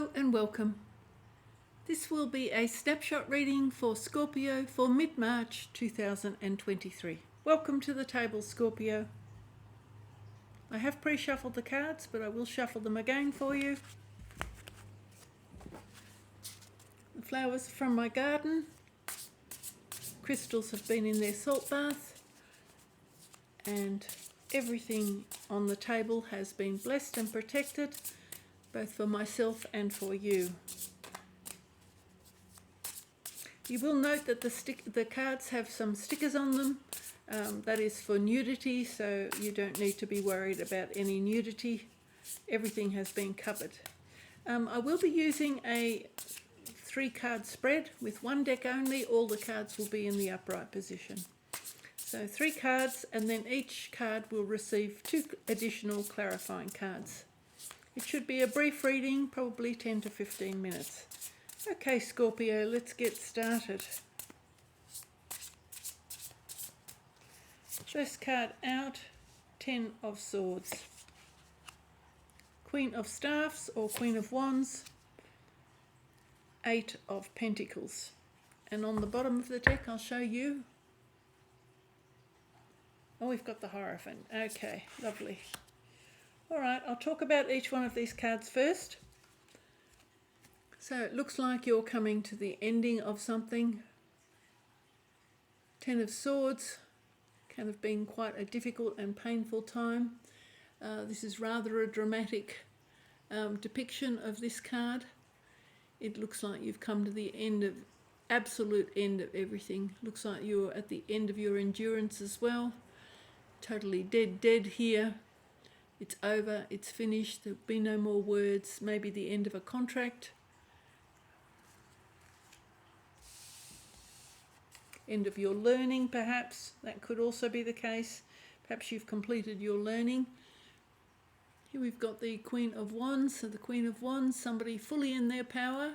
Hello and welcome. This will be a snapshot reading for Scorpio for mid-March 2023. Welcome to the table, Scorpio. I have pre-shuffled the cards, but I will shuffle them again for you. The flowers from my garden. Crystals have been in their salt bath. And everything on the table has been blessed and protected, both for myself and for you. You will note that the cards have some stickers on them. That is for nudity, so you don't need to be worried about any nudity. Everything has been covered. I will be using a 3-card spread with one deck only. All the cards will be in the upright position. So 3 cards, and then each card will receive 2 additional clarifying cards. It should be a brief reading, probably 10 to 15 minutes. Okay, Scorpio, let's get started. First card out, 10 of Swords. Queen of Staffs or Queen of Wands, 8 of Pentacles. And on the bottom of the deck, I'll show you. Oh, we've got the Hierophant. Okay, lovely. All right, I'll talk about each one of these cards first. So it looks like you're coming to the ending of something. 10 of Swords, kind of been quite a difficult and painful time. This is rather a dramatic depiction of this card. It looks like you've come to the absolute end of everything. Looks like you're at the end of your endurance as well. Totally dead here. It's over, it's finished, there'll be no more words, maybe the end of a contract. End of your learning, perhaps. That could also be the case. Perhaps you've completed your learning. Here we've got the Queen of Wands. So the Queen of Wands, somebody fully in their power,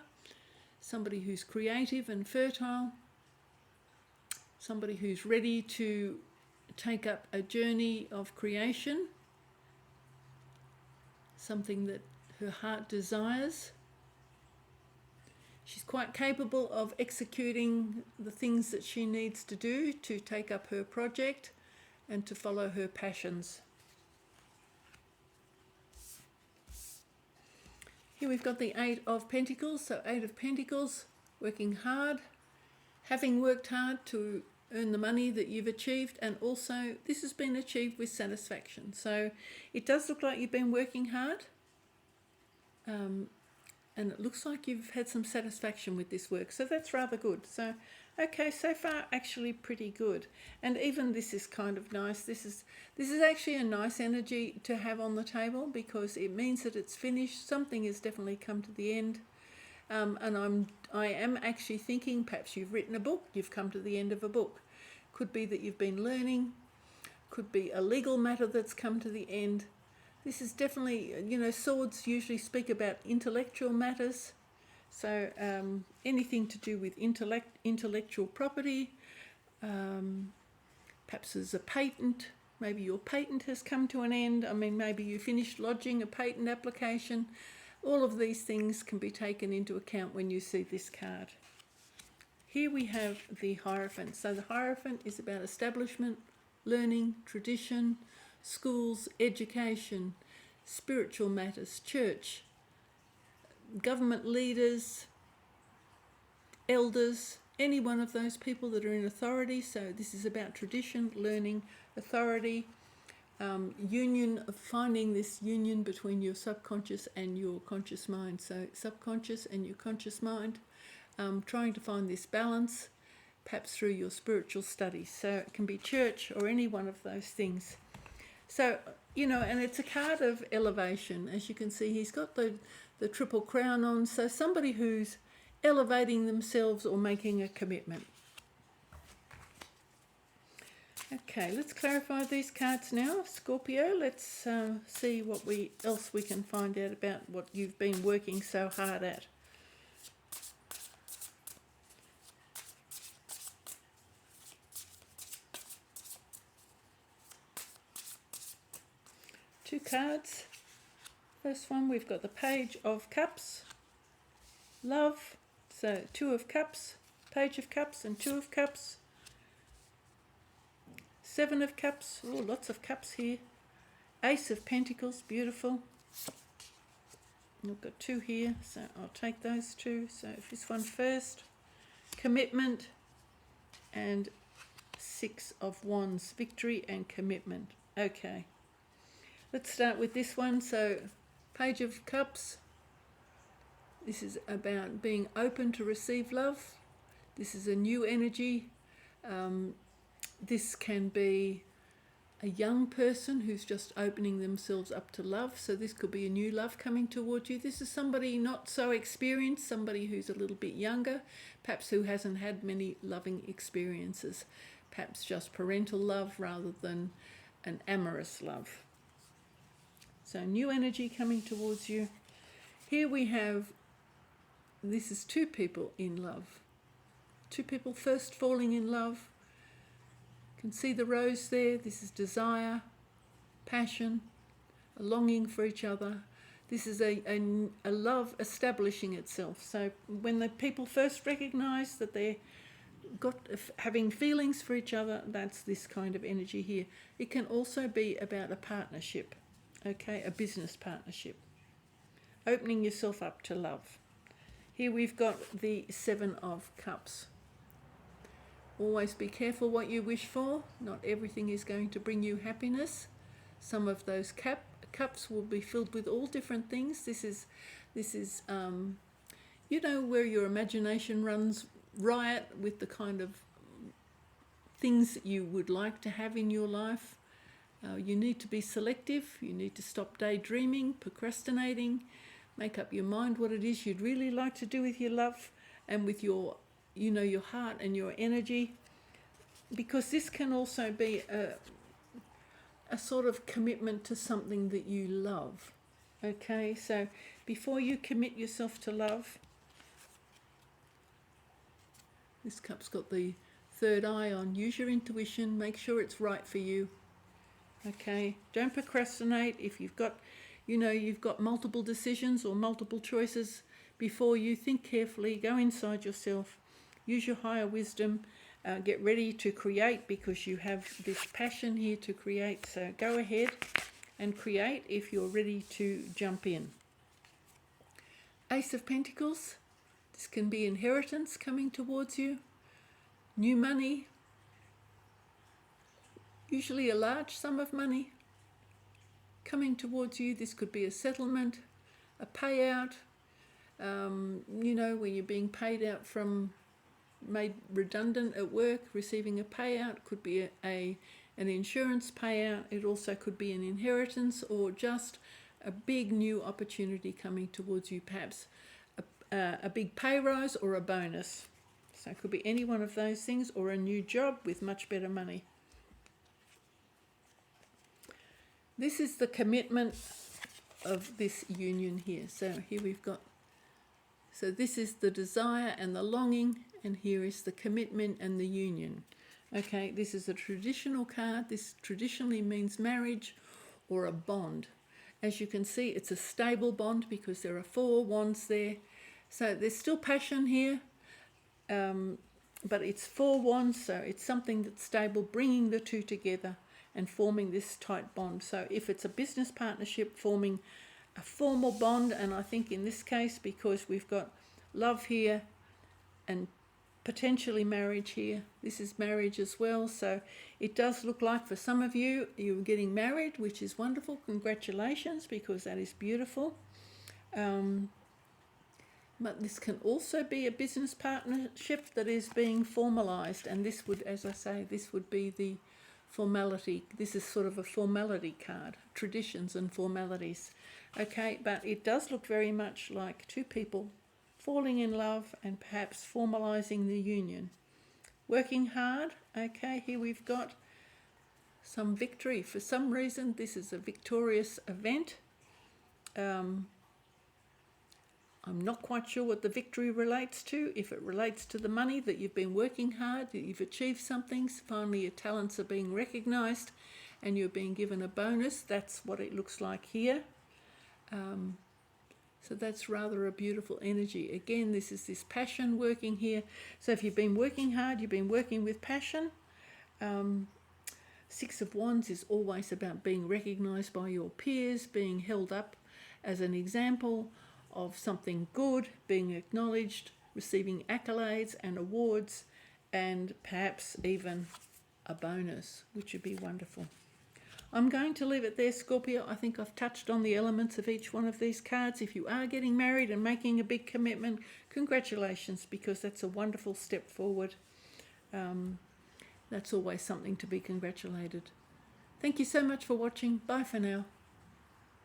somebody who's creative and fertile, somebody who's ready to take up a journey of creation, something that her heart desires. She's quite capable of executing the things that she needs to do to take up her project and to follow her passions. Here we've got the 8 of Pentacles. So 8 of Pentacles, working hard, having worked hard to earn the money that you've achieved, and also this has been achieved with satisfaction. So it does look like you've been working hard. And it looks like you've had some satisfaction with this work, so that's rather good. So okay, so far actually pretty good. And even this is kind of nice. This is actually a nice energy to have on the table, because it means that it's finished. Something has definitely come to the end. And I am actually thinking perhaps you've written a book, you've come to the end of a book. Could be that you've been learning, could be a legal matter that's come to the end. This is definitely, swords usually speak about intellectual matters. So anything to do with intellectual property, perhaps there's a patent, maybe your patent has come to an end. I mean, maybe you finished lodging a patent application. All of these things can be taken into account when you see this card. Here we have the Hierophant. So the Hierophant is about establishment, learning, tradition, schools, education, spiritual matters, church, government leaders, elders, any one of those people that are in authority. So this is about tradition, learning, authority, union, of finding this union between your subconscious and your conscious mind. So subconscious and your conscious mind, trying to find this balance, perhaps through your spiritual studies. So it can be church or any one of those things. So, and it's a card of elevation. As you can see, he's got the triple crown on. So somebody who's elevating themselves or making a commitment. Okay, let's clarify these cards now, Scorpio. Let's see what else we can find out about what you've been working so hard at. Two cards. First one, we've got the Page of Cups. love. So Two of Cups, Page of Cups and Two of Cups. Seven of Cups, oh, lots of cups here. Ace of Pentacles, beautiful. I've got two here, so I'll take those two. So this one first. Commitment and Six of Wands, victory and commitment. Okay, let's start with this one. So Page of Cups, this is about being open to receive love. This is a new energy. This can be a young person who's just opening themselves up to love. So this could be a new love coming towards you. This is somebody not so experienced, somebody who's a little bit younger, perhaps who hasn't had many loving experiences, perhaps just parental love rather than an amorous love. So new energy coming towards you. Here we have, this is two people in love. Two people first falling in love. You can see the rose there. This is desire, passion, a longing for each other. This is a love establishing itself. So when the people first recognize that they're having feelings for each other, that's this kind of energy here. It can also be about a partnership, okay, a business partnership. Opening yourself up to love. Here we've got the Seven of Cups. Always be careful what you wish for. Not everything is going to bring you happiness. Some of those cups will be filled with all different things. This is you know, where your imagination runs riot with the kind of things that you would like to have in your life. You need to be selective. You need to stop daydreaming, procrastinating. Make up your mind what it is you'd really like to do with your love and with your, you know, your heart and your energy, because this can also be a sort of commitment to something that you love. Okay, so before you commit yourself to love, this cup's got the third eye on. Use your intuition. Make sure it's right for you. Okay, don't procrastinate. If you've got, you know, you've got multiple decisions or multiple choices before you, think carefully, go inside yourself, use your higher wisdom, get ready to create, because you have this passion here to create. So go ahead and create if you're ready to jump in. Ace of Pentacles, this can be inheritance coming towards you, new money, usually a large sum of money coming towards you. This could be a settlement, a payout, you know, when you're being paid out from, made redundant at work, receiving a payout. Could be an insurance payout. It also could be an inheritance or just a big new opportunity coming towards you, perhaps a big pay rise or a bonus. So it could be any one of those things, or a new job with much better money. This is the commitment of this union here. So here we've got, so this is the desire and the longing, and here is the commitment and the union. Okay, this is a traditional card. This traditionally means marriage or a bond. As you can see, it's a stable bond because there are 4 wands there. So there's still passion here, but it's 4 wands, so it's something that's stable, bringing the two together and forming this tight bond. So if it's a business partnership, forming a formal bond, and I think in this case, because we've got love here and potentially marriage here, this is marriage as well. So it does look like for some of you, you're getting married, which is wonderful. Congratulations, because that is beautiful. But this can also be a business partnership that is being formalized, and this would, as I say, this would be the formality. This is sort of a formality card, traditions and formalities. Okay, but it does look very much like two people falling in love and perhaps formalizing the union. Working hard. Okay, here we've got some victory. For some reason, this is a victorious event. I'm not quite sure what the victory relates to. If it relates to the money, that you've been working hard, that you've achieved something, finally your talents are being recognized and you're being given a bonus. That's what it looks like here. So that's rather a beautiful energy. Again, this is this passion working here. So if you've been working hard, you've been working with passion. Six of Wands is always about being recognized by your peers, being held up as an example of something good, being acknowledged, receiving accolades and awards, and perhaps even a bonus, which would be wonderful. I'm going to leave it there, Scorpio. I think I've touched on the elements of each one of these cards. If you are getting married and making a big commitment, congratulations, because that's a wonderful step forward. That's always something to be congratulated. Thank you so much for watching. Bye for now.